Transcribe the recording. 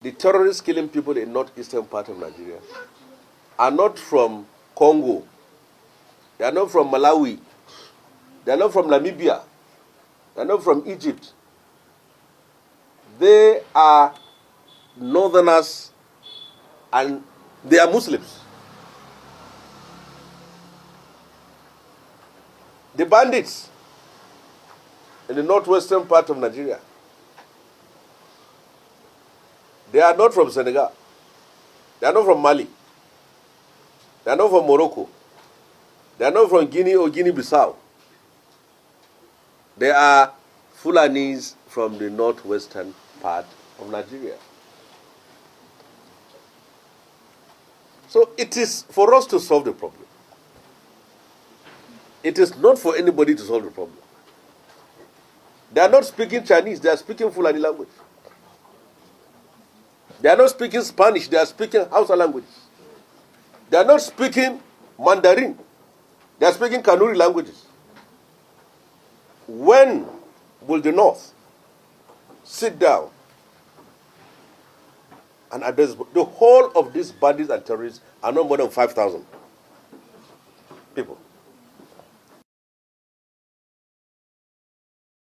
The terrorists killing people in northeastern part of Nigeria are not from Congo. They are not from Malawi. They are not from Namibia. They are not from Egypt. They are northerners and they are Muslims. The bandits in the northwestern part of Nigeria, they are not from Senegal. They are not from Mali. They are not from Morocco. They are not from Guinea or Guinea-Bissau. They are Fulanis from the northwestern part of Nigeria. So it is for us to solve the problem. It is not for anybody to solve the problem. They are not speaking Chinese, they are speaking Fulani language. They are not speaking Spanish, they are speaking Hausa language. They are not speaking Mandarin, they are speaking Kanuri languages. When will the North sit down and address the whole of these bandits and terrorists are not more than 5,000 people?